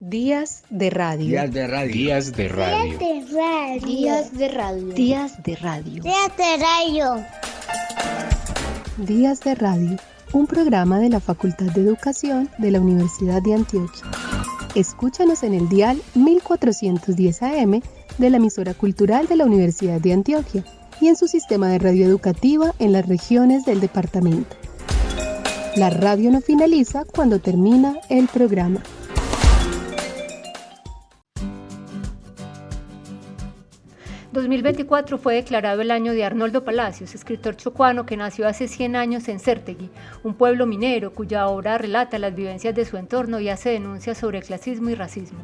Días de radio. Días de radio. Días de radio. Días de radio. Días de radio. Días de radio. Días de radio. Un programa de la Facultad de Educación de la Universidad de Antioquia. Escúchanos en el dial 1410 AM de la emisora cultural de la Universidad de Antioquia y en su sistema de radio educativa en las regiones del departamento. La radio no finaliza cuando termina el programa. En 2024 fue declarado el año de Arnoldo Palacios, escritor chocuano que nació hace 100 años en Cértegui, un pueblo minero cuya obra relata las vivencias de su entorno y hace denuncias sobre clasismo y racismo.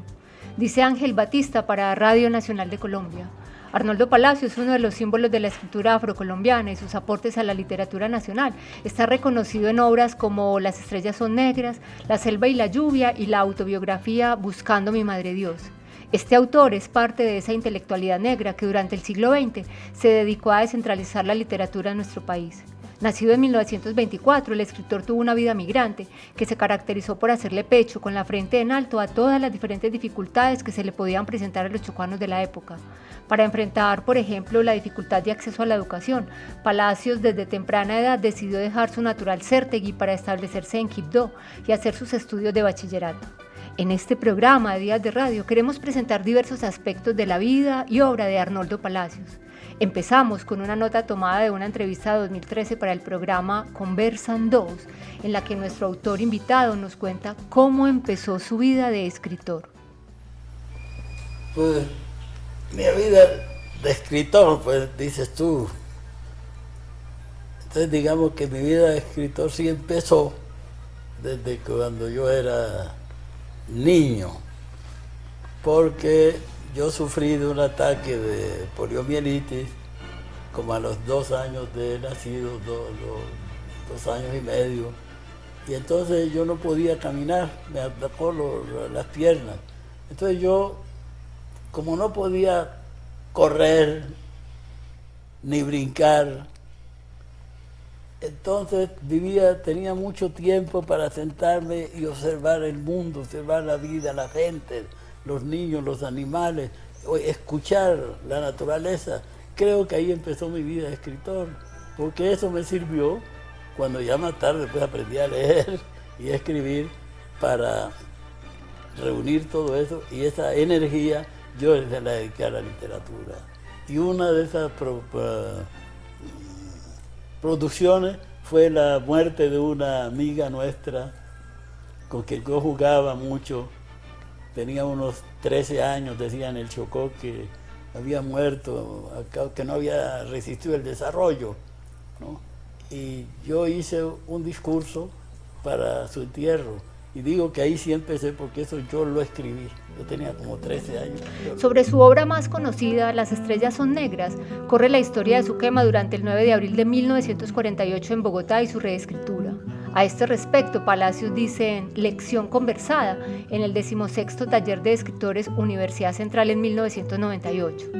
Dice Ángel Batista para Radio Nacional de Colombia. Arnoldo Palacios es uno de los símbolos de la escritura afrocolombiana y sus aportes a la literatura nacional. Está reconocido en obras como Las estrellas son negras, La selva y la lluvia y la autobiografía Buscando mi madre Dios. Este autor es parte de esa intelectualidad negra que durante el siglo XX se dedicó a descentralizar la literatura en nuestro país. Nacido en 1924, el escritor tuvo una vida migrante que se caracterizó por hacerle pecho con la frente en alto a todas las diferentes dificultades que se le podían presentar a los chocuanos de la época. Para enfrentar, por ejemplo, la dificultad de acceso a la educación, Palacios desde temprana edad decidió dejar su natural Cértegui para establecerse en Quibdó y hacer sus estudios de bachillerato. En este programa de Días de Radio queremos presentar diversos aspectos de la vida y obra de Arnoldo Palacios. Empezamos con una nota tomada de una entrevista de 2013 para el programa Conversan 2, en la que nuestro autor invitado nos cuenta cómo empezó su vida de escritor. Pues mi vida de escritor, pues dices tú. Entonces digamos que mi vida de escritor sí empezó desde cuando yo era niño, porque yo sufrí de un ataque de poliomielitis como a los 2 años de nacido, 2 años y medio, y entonces yo no podía caminar, me atacó las piernas. Entonces yo, como no podía correr ni brincar, entonces tenía mucho tiempo para sentarme y observar el mundo, observar la vida, la gente, los niños, los animales, escuchar la naturaleza. Creo que ahí empezó mi vida de escritor, porque eso me sirvió cuando ya más tarde pues aprendí a leer y a escribir para reunir todo eso, y esa energía yo se la dediqué a la literatura. Y una de esas producciones fue la muerte de una amiga nuestra con quien yo jugaba mucho. Tenía unos 13 años, decía en el Chocó que había muerto, que no había resistido el desarrollo, ¿no? Y yo hice un discurso para su entierro. Y digo que ahí sí empecé porque eso yo lo escribí. Yo tenía como 13 años. Sobre su obra más conocida, Las estrellas son negras, corre la historia de su quema durante el 9 de abril de 1948 en Bogotá y su reescritura. A este respecto, Palacios dice en Lección conversada, en el 16º Taller de Escritores Universidad Central en 1998.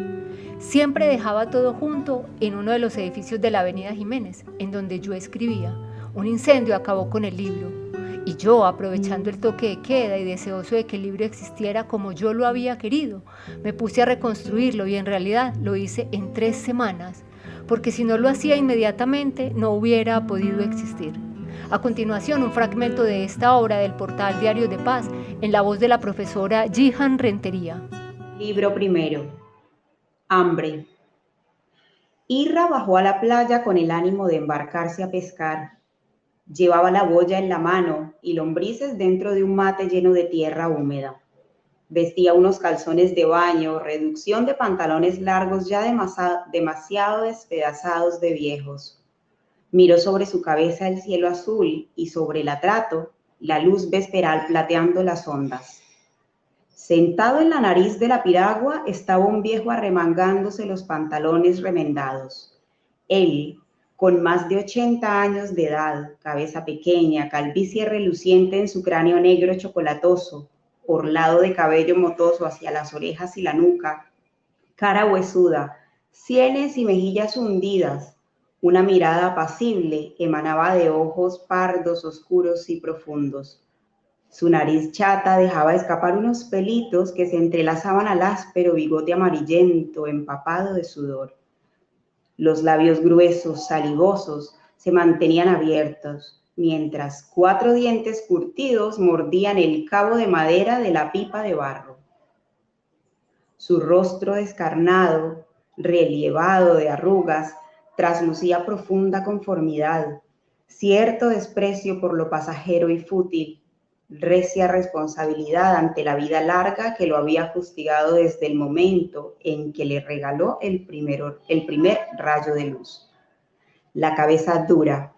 Siempre dejaba todo junto en uno de los edificios de la Avenida Jiménez, en donde yo escribía. Un incendio acabó con el libro. Y yo, aprovechando el toque de queda y deseoso de que el libro existiera como yo lo había querido, me puse a reconstruirlo y en realidad lo hice en 3 semanas, porque si no lo hacía inmediatamente no hubiera podido existir. A continuación, un fragmento de esta obra del portal Diario de Paz en la voz de la profesora Jihan Rentería. Libro primero. Hambre. Irra bajó a la playa con el ánimo de embarcarse a pescar. Llevaba la boya en la mano y lombrices dentro de un mate lleno de tierra húmeda. Vestía unos calzones de baño, reducción de pantalones largos ya demasiado despedazados de viejos. Miró sobre su cabeza el cielo azul y sobre el atrato la luz vesperal plateando las ondas. Sentado en la nariz de la piragua estaba un viejo arremangándose los pantalones remendados. Él, con más de 80 años de edad, cabeza pequeña, calvicie reluciente en su cráneo negro chocolatoso, orlado de cabello motoso hacia las orejas y la nuca, cara huesuda, sienes y mejillas hundidas, una mirada apacible emanaba de ojos pardos, oscuros y profundos. Su nariz chata dejaba escapar unos pelitos que se entrelazaban al áspero bigote amarillento empapado de sudor. Los labios gruesos, salivosos, se mantenían abiertos, mientras 4 dientes curtidos mordían el cabo de madera de la pipa de barro. Su rostro descarnado, relievado de arrugas, traslucía profunda conformidad, cierto desprecio por lo pasajero y fútil, recia responsabilidad ante la vida larga que lo había fustigado desde el momento en que le regaló el primer rayo de luz. La cabeza dura,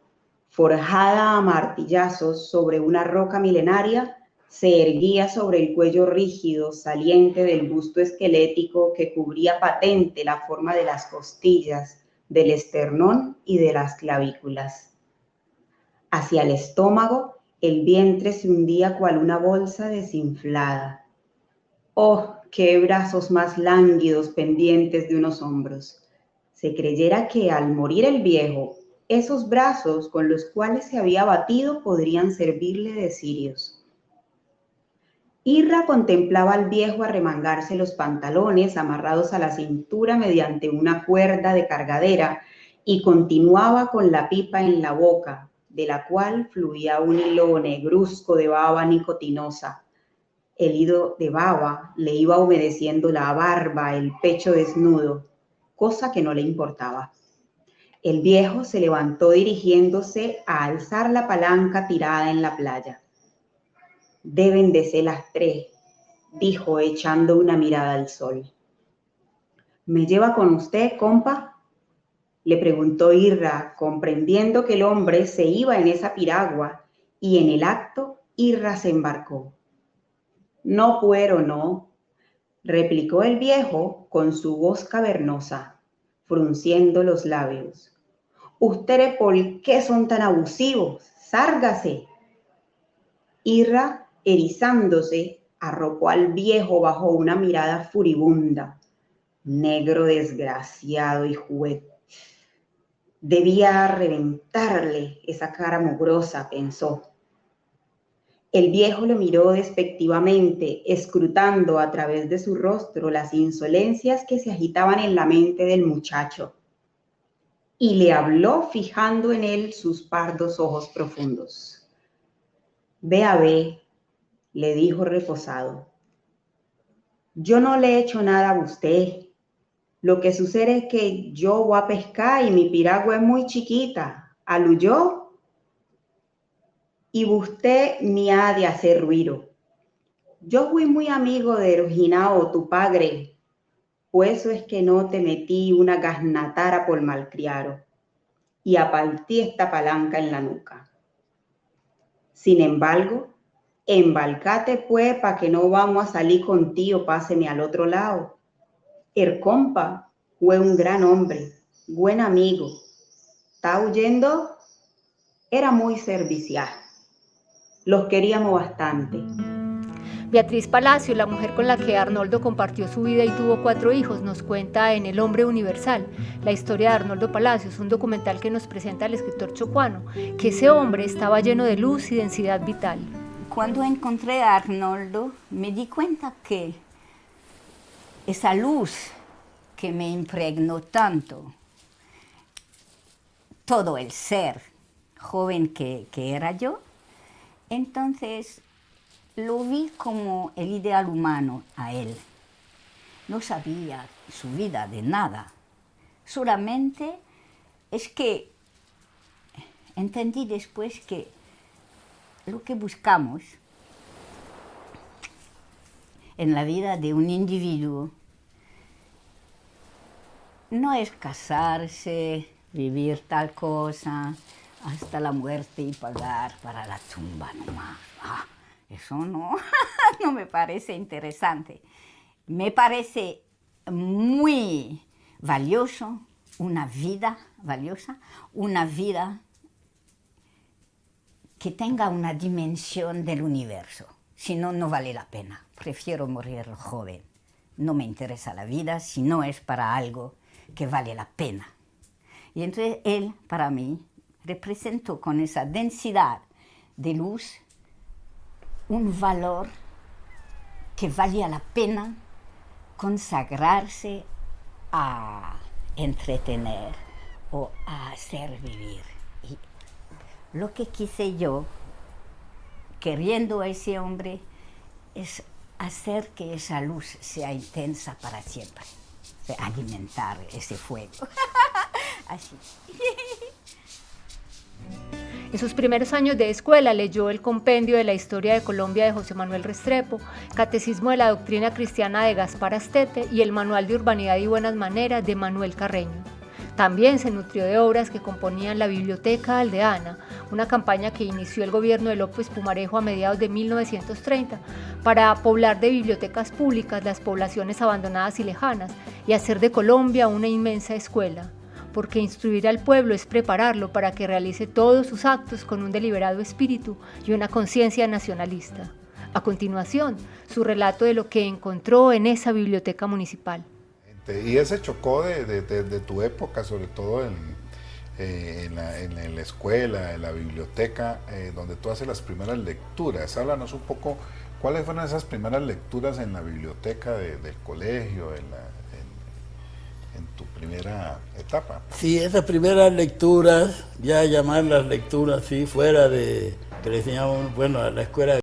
forjada a martillazos sobre una roca milenaria, se erguía sobre el cuello rígido saliente del busto esquelético que cubría patente la forma de las costillas, del esternón y de las clavículas. Hacia el estómago, el vientre se hundía cual una bolsa desinflada. ¡Oh, qué brazos más lánguidos pendientes de unos hombros! Se creyera que al morir el viejo, esos brazos con los cuales se había batido podrían servirle de cirios. Irra contemplaba al viejo arremangarse los pantalones amarrados a la cintura mediante una cuerda de cargadera y continuaba con la pipa en la boca, de la cual fluía un hilo negruzco de baba nicotinosa. El hilo de baba le iba humedeciendo la barba, el pecho desnudo, cosa que no le importaba. El viejo se levantó dirigiéndose a alzar la palanca tirada en la playa. «Deben de ser las 3», dijo echando una mirada al sol. «¿Me lleva con usted, compa?», le preguntó Irra, comprendiendo que el hombre se iba en esa piragua, y en el acto Irra se embarcó. «No puedo, no», replicó el viejo con su voz cavernosa, frunciendo los labios. «¿Ustedes por qué son tan abusivos? ¡Sárgase!». Irra, erizándose, arropó al viejo bajo una mirada furibunda. Negro desgraciado y juguete. Debía reventarle esa cara mugrosa, pensó. El viejo lo miró despectivamente, escrutando a través de su rostro las insolencias que se agitaban en la mente del muchacho, y le habló fijando en él sus pardos ojos profundos. «Ve», le dijo reposado. «Yo no le he hecho nada a usted. Lo que sucede es que yo voy a pescar y mi piragua es muy chiquita. ¿Aluyó? Y usted ni ha de hacer ruido. Yo fui muy amigo de Rojinao, tu padre. Pues eso es que no te metí una gasnatara por malcriado y apartí esta palanca en la nuca. Sin embargo, embalcate pues pa' que no vamos a salir contigo, páseme al otro lado. El compa fue un gran hombre, buen amigo. ¿Está oyendo? Era muy servicial. Los queríamos bastante». Beatriz Palacio, la mujer con la que Arnoldo compartió su vida y tuvo 4 hijos, nos cuenta en El hombre universal, la historia de Arnoldo Palacios, un documental que nos presenta el escritor chocuano, que ese hombre estaba lleno de luz y densidad vital. Cuando encontré a Arnoldo, me di cuenta que esa luz que me impregnó tanto, todo el ser joven que era yo, entonces lo vi como el ideal humano a él. No sabía su vida de nada, solamente es que entendí después que lo que buscamos en la vida de un individuo no es casarse, vivir tal cosa, hasta la muerte y pagar para la tumba nomás. Eso no, no me parece interesante. Me parece muy valioso, una vida valiosa, una vida que tenga una dimensión del universo. Si no, no vale la pena. Prefiero morir joven. No me interesa la vida si no es para algo que vale la pena. Y entonces él, para mí, representó con esa densidad de luz un valor que valía la pena consagrarse a entretener o a hacer vivir. Y lo que quise yo, queriendo a ese hombre, es hacer que esa luz sea intensa para siempre, alimentar ese fuego. Así. En sus primeros años de escuela leyó el Compendio de la Historia de Colombia de José Manuel Restrepo, Catecismo de la Doctrina Cristiana de Gaspar Astete y el Manual de Urbanidad y Buenas Maneras de Manuel Carreño. También se nutrió de obras que componían la Biblioteca Aldeana, una campaña que inició el gobierno de López Pumarejo a mediados de 1930 para poblar de bibliotecas públicas las poblaciones abandonadas y lejanas y hacer de Colombia una inmensa escuela, porque instruir al pueblo es prepararlo para que realice todos sus actos con un deliberado espíritu y una conciencia nacionalista. A continuación, su relato de lo que encontró en esa biblioteca municipal. Y ese chocó de tu época, sobre todo en la escuela, en la biblioteca, donde tú haces las primeras lecturas. Háblanos un poco, ¿cuáles fueron esas primeras lecturas en la biblioteca del colegio, en tu primera etapa? Sí, esas primeras lecturas, ya llamarlas lecturas, sí, fuera de que le enseñaban, bueno, a la escuela, el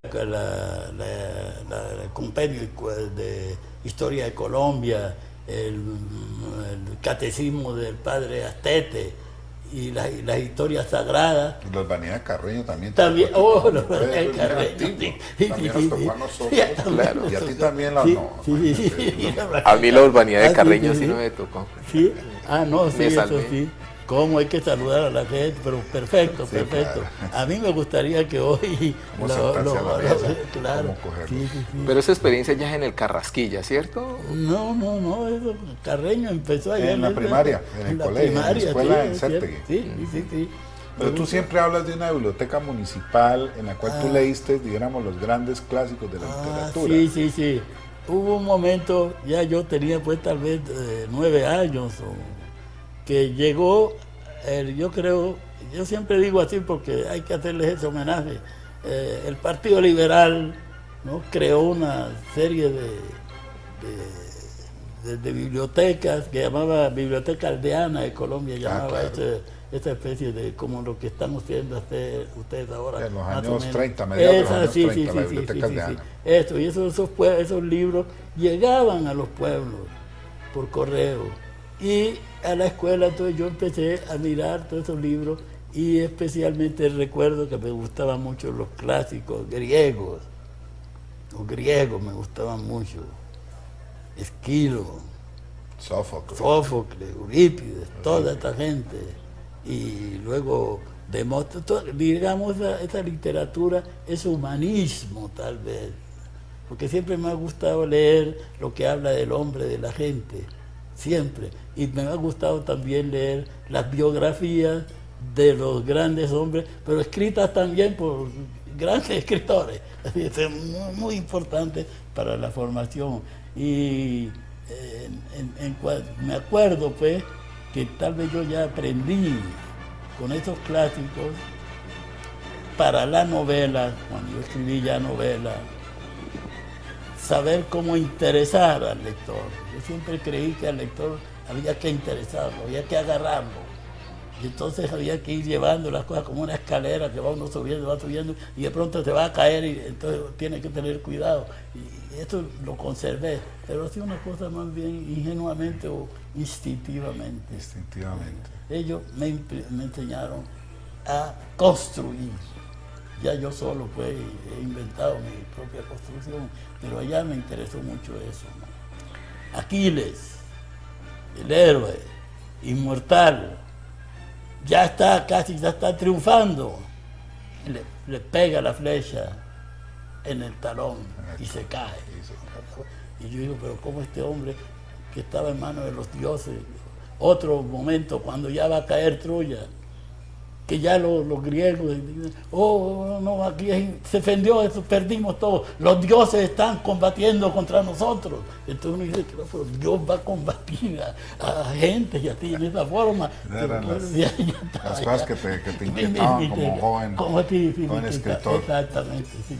compendio de Historia de Colombia, el catecismo del padre Astete y las historias sagradas. Y la Urbanidad de Carreño también. También, la Urbanidad de Carreño. También nos tocó a nosotros. Claro. Y a ti también la no. A mí la Urbanidad de Carreño sí no me tocó. Sí, no, sí, eso salvé. sí. ¿Cómo hay que saludar a la gente? Pero perfecto, Sí, perfecto. claro. A mí me gustaría que hoy... Cómo sentarse a la mesa, claro. cómo cogerlo. Sí. Pero esa experiencia ya es en el Carrasquilla, ¿cierto? No, eso, Carreño empezó allá En la primaria, en el colegio, en la escuela en Sértegui. Sí. Pero tú siempre hablas de una biblioteca municipal en la cual tú leíste, digamos, los grandes clásicos de la literatura. Sí. Hubo un momento, ya yo tenía pues tal vez 9 años, que llegó, yo siempre digo así porque hay que hacerles ese homenaje, el Partido Liberal, ¿no?, creó una serie de bibliotecas que llamaba Biblioteca Aldeana de Colombia, llamaba esta especie de como lo que están haciendo ustedes ahora. En los años 30, mediados de los años 30, la Biblioteca Aldeana. Y esos libros llegaban a los pueblos por correo. Y a la escuela, entonces yo empecé a mirar todos esos libros y especialmente recuerdo que me gustaban mucho los clásicos griegos. Los griegos me gustaban mucho. Esquilo, Sófocles, Eurípides, toda esta gente. Y luego, digamos, esa literatura es humanismo tal vez, porque siempre me ha gustado leer lo que habla del hombre, de la gente, siempre. Y me ha gustado también leer las biografías de los grandes hombres, pero escritas también por grandes escritores. Es muy importante para la formación. Y me acuerdo pues que tal vez yo ya aprendí con esos clásicos para la novela, cuando yo escribí ya novela, saber cómo interesar al lector. Yo siempre creí que al lector había que interesarlo, había que agarrarlo. Y entonces había que ir llevando las cosas como una escalera que va uno subiendo, va subiendo, y de pronto se va a caer y entonces tiene que tener cuidado. Y esto lo conservé, pero hacía una cosa más bien ingenuamente o instintivamente. Ellos me enseñaron a construir. Ya yo solo pues he inventado mi propia construcción, pero allá me interesó mucho eso, ¿no? Aquiles, el héroe, inmortal, ya está triunfando. Le pega la flecha en el talón y se cae. Y yo digo, pero ¿cómo este hombre que estaba en manos de los dioses, otro momento cuando ya va a caer Troya, que ya los griegos, no, aquí se ofendió, eso, perdimos todo, los dioses están combatiendo contra nosotros. Entonces uno dice, pero Dios va a combatir a gente y a ti en esa forma. Eran las cosas que te inquietaban como joven escritor. Exactamente, sí.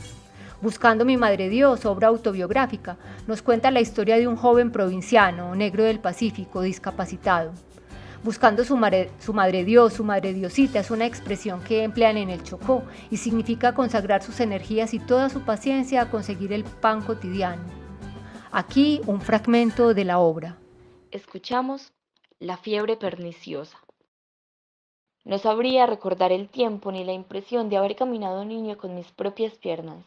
Buscando mi Madre Dios, obra autobiográfica, nos cuenta la historia de un joven provinciano, negro del Pacífico, discapacitado. Buscando su madre Dios, su Madre Diosita, es una expresión que emplean en el Chocó y significa consagrar sus energías y toda su paciencia a conseguir el pan cotidiano. Aquí un fragmento de la obra. Escuchamos La fiebre perniciosa. No sabría recordar el tiempo ni la impresión de haber caminado niño con mis propias piernas.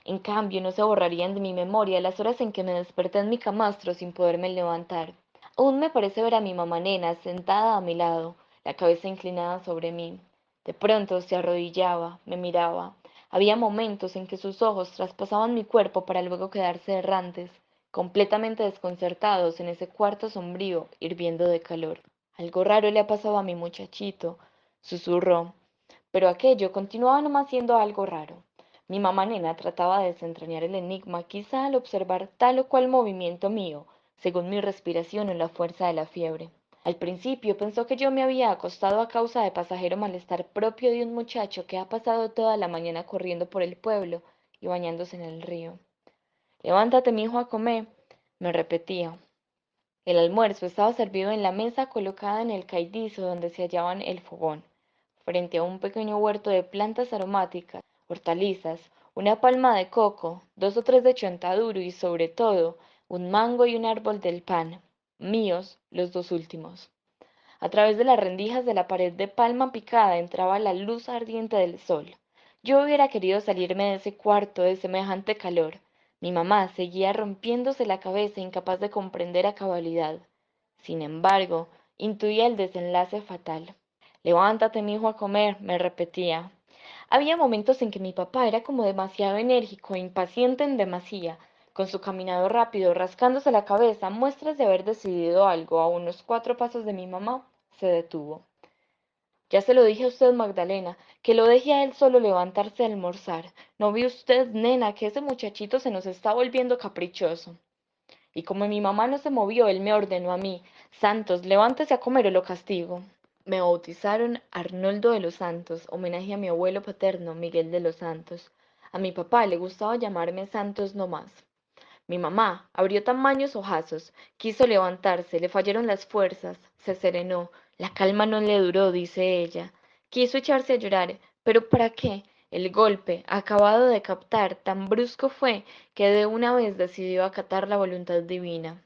En cambio, no se borrarían de mi memoria las horas en que me desperté en mi camastro sin poderme levantar. Aún me parece ver a mi mamá nena sentada a mi lado, la cabeza inclinada sobre mí. De pronto se arrodillaba, me miraba. Había momentos en que sus ojos traspasaban mi cuerpo para luego quedarse errantes, completamente desconcertados en ese cuarto sombrío, hirviendo de calor. Algo raro le ha pasado a mi muchachito, susurró, pero aquello continuaba nomás siendo algo raro. Mi mamá nena trataba de desentrañar el enigma, quizá al observar tal o cual movimiento mío, según mi respiración o la fuerza de la fiebre. Al principio pensó que yo me había acostado a causa de pasajero malestar propio de un muchacho que ha pasado toda la mañana corriendo por el pueblo y bañándose en el río. Levántate, mi hijo, a comer, me repetía. El almuerzo estaba servido en la mesa colocada en el caitizo donde se hallaban el fogón, frente a un pequeño huerto de plantas aromáticas, hortalizas, una palma de coco, 2 o 3 de chontaduro y, sobre todo, un mango y un árbol del pan, míos los 2 últimos. A través de las rendijas de la pared de palma picada entraba la luz ardiente del sol. Yo hubiera querido salirme de ese cuarto de semejante calor. Mi mamá seguía rompiéndose la cabeza, incapaz de comprender a cabalidad. Sin embargo, intuía el desenlace fatal. Levántate, mi hijo, a comer, me repetía. Había momentos en que mi papá era como demasiado enérgico e impaciente en demasía, con su caminado rápido, rascándose la cabeza, muestras de haber decidido algo. A unos 4 pasos de mi mamá, se detuvo. Ya se lo dije a usted, Magdalena, que lo deje a él solo levantarse a almorzar. ¿No ve usted, nena, que ese muchachito se nos está volviendo caprichoso? Y como mi mamá no se movió, él me ordenó a mí, Santos, levántese a comer o lo castigo. Me bautizaron Arnoldo de los Santos, homenaje a mi abuelo paterno, Miguel de los Santos. A mi papá le gustaba llamarme Santos no más. Mi mamá abrió tamaños ojazos, quiso levantarse, le fallaron las fuerzas, se serenó, la calma no le duró, dice ella. Quiso echarse a llorar, pero ¿para qué? El golpe, acabado de captar, tan brusco fue que de una vez decidió acatar la voluntad divina.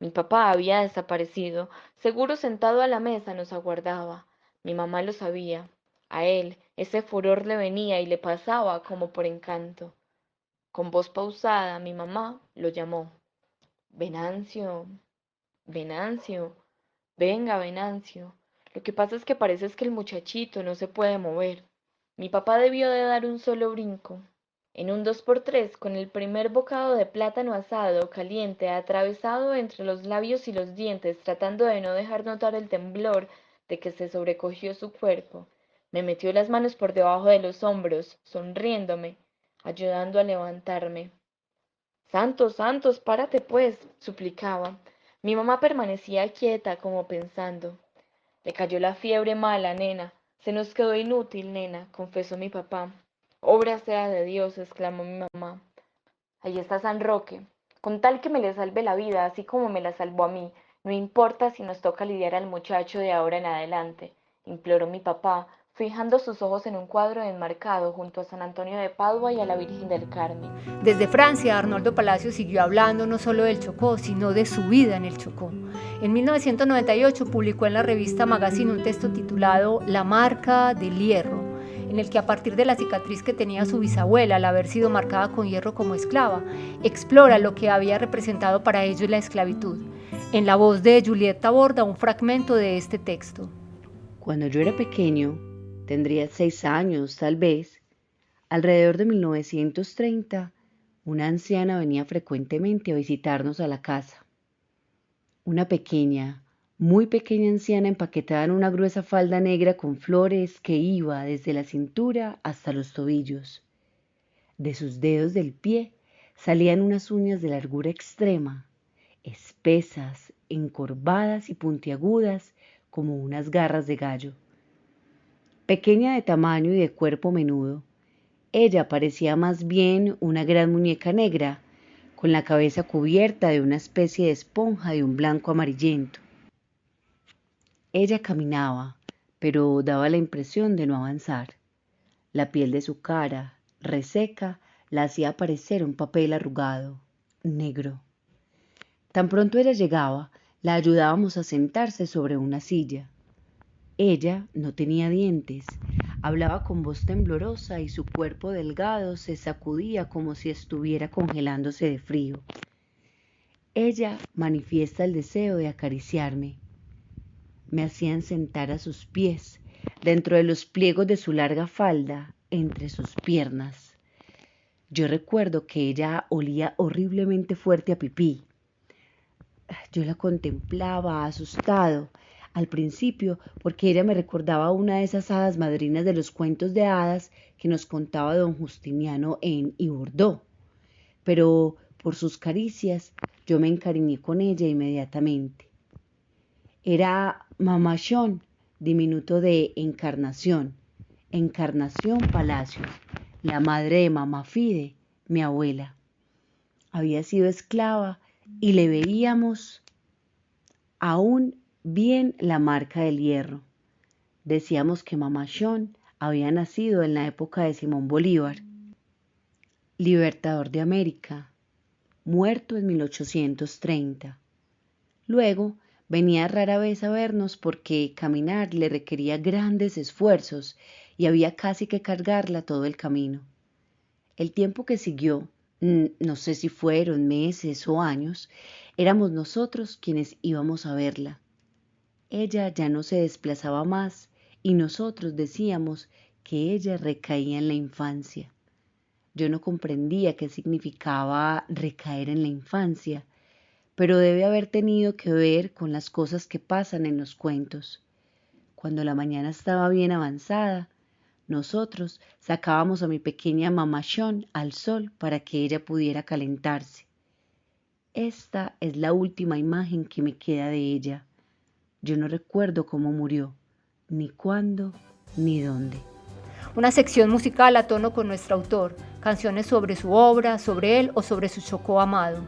Mi papá había desaparecido, seguro sentado a la mesa nos aguardaba. Mi mamá lo sabía. A él ese furor le venía y le pasaba como por encanto. Con voz pausada, mi mamá lo llamó. Venancio, Venancio, venga, Venancio. Lo que pasa es que parece que el muchachito no se puede mover. Mi papá debió de dar un solo brinco. En un 2x3, con el primer bocado de plátano asado, caliente, atravesado entre los labios y los dientes, tratando de no dejar notar el temblor de que se sobrecogió su cuerpo, me metió las manos por debajo de los hombros, sonriéndome, ayudando a levantarme. Santos, Santos, párate pues, suplicaba. Mi mamá permanecía quieta, como pensando. Le cayó la fiebre mala, nena. Se nos quedó inútil, nena, confesó mi papá. Obra sea de Dios, exclamó mi mamá. Ahí está San Roque. Con tal que me le salve la vida, así como me la salvó a mí, no importa si nos toca lidiar al muchacho de ahora en adelante, imploró mi papá, fijando sus ojos en un cuadro enmarcado junto a San Antonio de Padua y a la Virgen del Carmen. Desde Francia, Arnoldo Palacio siguió hablando no solo del Chocó, sino de su vida en el Chocó. En 1998 publicó en la revista Magazine un texto titulado La marca del hierro, en el que a partir de la cicatriz que tenía su bisabuela al haber sido marcada con hierro como esclava, explora lo que había representado para ellos la esclavitud. En la voz de Juliette aborda un fragmento de este texto. Cuando yo era pequeño, tendría 6 años tal vez, alrededor de 1930, una anciana venía frecuentemente a visitarnos a la casa. Una pequeña, muy pequeña anciana empaquetada en una gruesa falda negra con flores que iba desde la cintura hasta los tobillos. De sus dedos del pie salían unas uñas de largura extrema, espesas, encorvadas y puntiagudas como unas garras de gallo. Pequeña de tamaño y de cuerpo menudo, Ella parecía más bien una gran muñeca negra, con la cabeza cubierta de una especie de esponja de un blanco amarillento. Ella caminaba, pero daba la impresión de no avanzar. La piel de su cara, reseca, la hacía parecer un papel arrugado, negro. Tan pronto ella llegaba, la ayudábamos a sentarse sobre una silla. Ella no tenía dientes, hablaba con voz temblorosa y su cuerpo delgado se sacudía como si estuviera congelándose de frío. Ella manifiesta el deseo de acariciarme. Me hacían sentar a sus pies, dentro de los pliegos de su larga falda, entre sus piernas. Yo recuerdo que ella olía horriblemente fuerte a pipí. Yo la contemplaba asustado, al principio porque ella me recordaba a una de esas hadas madrinas de los cuentos de hadas que nos contaba don Justiniano en Ibordó. Pero por sus caricias yo me encariñé con ella inmediatamente. Era Mamachón, diminuto de Encarnación, Encarnación Palacio, la madre de Mamá Fide, mi abuela. Había sido esclava y le veíamos aún bien la marca del hierro. Decíamos que Mamachón había nacido en la época de Simón Bolívar, libertador de América, muerto en 1830. Luego venía rara vez a vernos porque caminar le requería grandes esfuerzos y había casi que cargarla todo el camino. El tiempo que siguió, no sé si fueron meses o años, éramos nosotros quienes íbamos a verla. Ella ya no se desplazaba más y nosotros decíamos que ella recaía en la infancia. Yo no comprendía qué significaba recaer en la infancia, pero debe haber tenido que ver con las cosas que pasan en los cuentos. Cuando la mañana estaba bien avanzada, nosotros sacábamos a mi pequeña Mamachón al sol para que ella pudiera calentarse. Esta es la última imagen que me queda de ella. Yo no recuerdo cómo murió, ni cuándo, ni dónde. Una sección musical a tono con nuestro autor, canciones sobre su obra, sobre él o sobre su Chocó amado.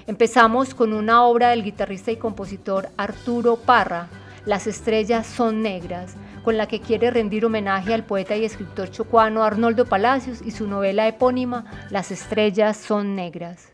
Empezamos con una obra del guitarrista y compositor Arturo Parra, Las estrellas son negras, con la que quiere rendir homenaje al poeta y escritor chocuano Arnoldo Palacios y su novela epónima Las estrellas son negras.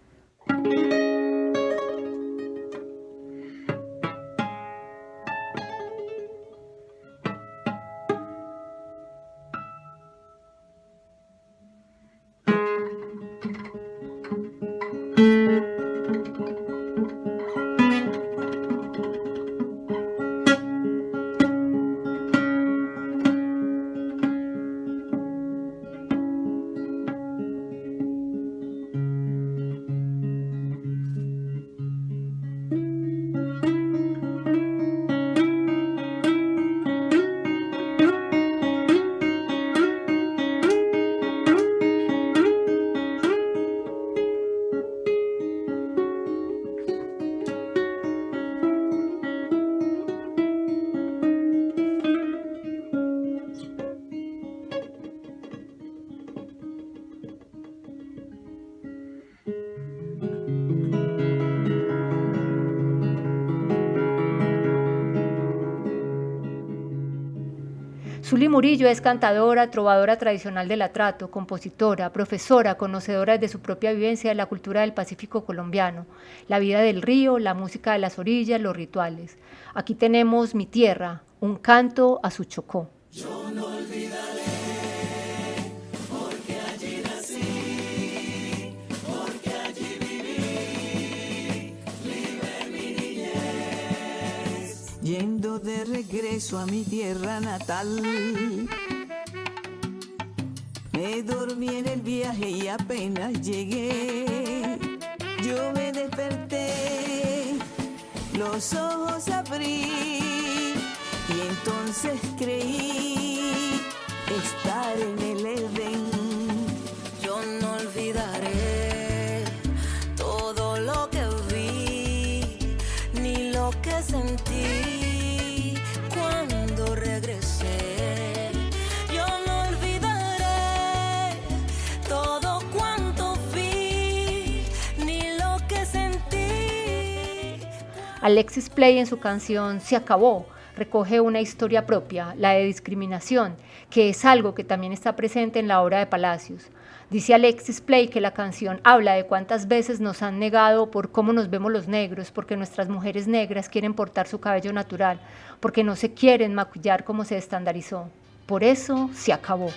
Zuli Murillo es cantadora, trovadora tradicional del atrato, compositora, profesora, conocedora de su propia vivencia de la cultura del Pacífico colombiano, la vida del río, la música de las orillas, los rituales. Aquí tenemos Mi Tierra, un canto a su Chocó. Yo no olvidaré, porque allí nací, porque allí viví, libre mi niñez. Yendo de regreso a mi tierra natal, me dormí en el viaje y apenas llegué, yo me desperté, los ojos abrí y entonces creí estar en el Edén. Yo no olvidaré todo lo que vi, ni lo que sentí cuando regresé. Yo no olvidaré Alexis Play en su canción Se acabó recoge una historia propia, la de discriminación, que es algo que también está presente en la obra de Palacios. Dice Alexis Play que la canción habla de cuántas veces nos han negado por cómo nos vemos los negros, porque nuestras mujeres negras quieren portar su cabello natural, porque no se quieren maquillar como se estandarizó. Por eso se acabó.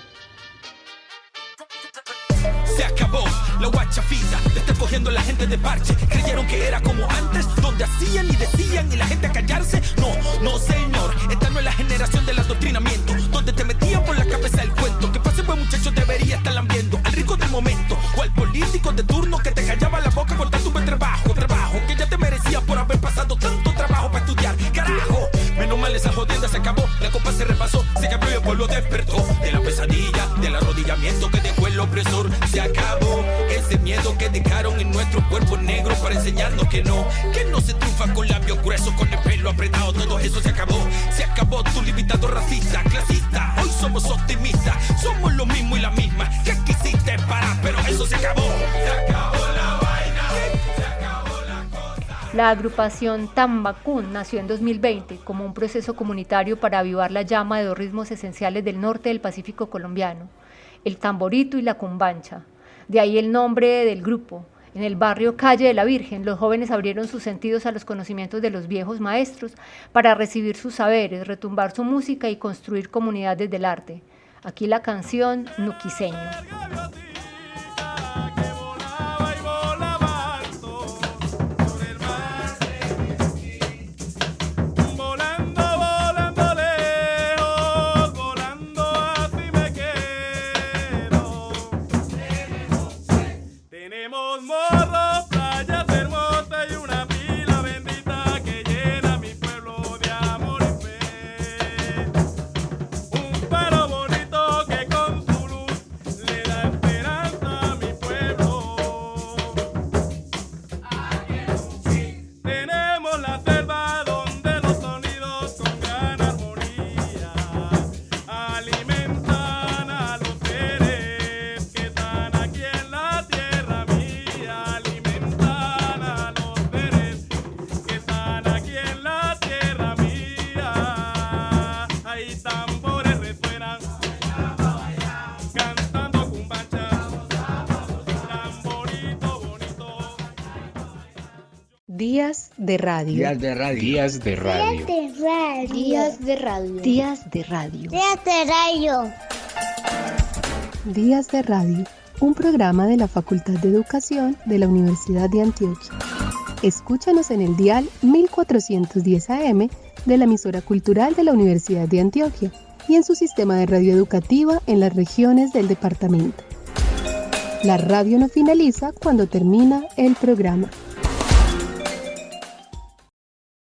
Se acabó la guachafita de estar cogiendo a la gente de parche. Creyeron que era como antes, donde hacían y decían y la gente a callarse. No, no señor, esta no es la generación del adoctrinamiento, donde te metían por la cabeza el cuento. Que pase buen muchacho debería estar lambiendo al rico del momento o al político de turno que te callaba la boca con tanto buen trabajo que ya te merecía por haber pasado tanto trabajo para estudiar. Carajo, menos mal esa jodienda se acabó, la copa se repasó, se cambió y el pueblo despertó de la pesadilla, del arrodillamiento que dejó el opresor. Se acabó ese miedo que dejaron en nuestro cuerpo negro para enseñarnos que no se triunfa con labios gruesos, con el pelo apretado, todo eso se acabó. Se acabó tu limitado racista, clasista, hoy somos optimistas, somos lo mismo y la misma que quisiste parar, pero eso se acabó. Se acabó la vaina, se acabó la cosa. La agrupación Tambacún nació en 2020 como un proceso comunitario para avivar la llama de dos ritmos esenciales del norte del Pacífico colombiano, el tamborito y la cumbancha. De ahí el nombre del grupo. En el barrio Calle de la Virgen, los jóvenes abrieron sus sentidos a los conocimientos de los viejos maestros para recibir sus saberes, retumbar su música y construir comunidad desde el arte. Aquí la canción Nuquiseño. Días de radio. Días de radio. Días de radio. Días de radio. Días de radio. Días de radio. Días de radio, un programa de la Facultad de Educación de la Universidad de Antioquia. Escúchanos en el dial 1410 AM de la emisora cultural de la Universidad de Antioquia y en su sistema de radio educativa en las regiones del departamento. La radio no finaliza cuando termina el programa.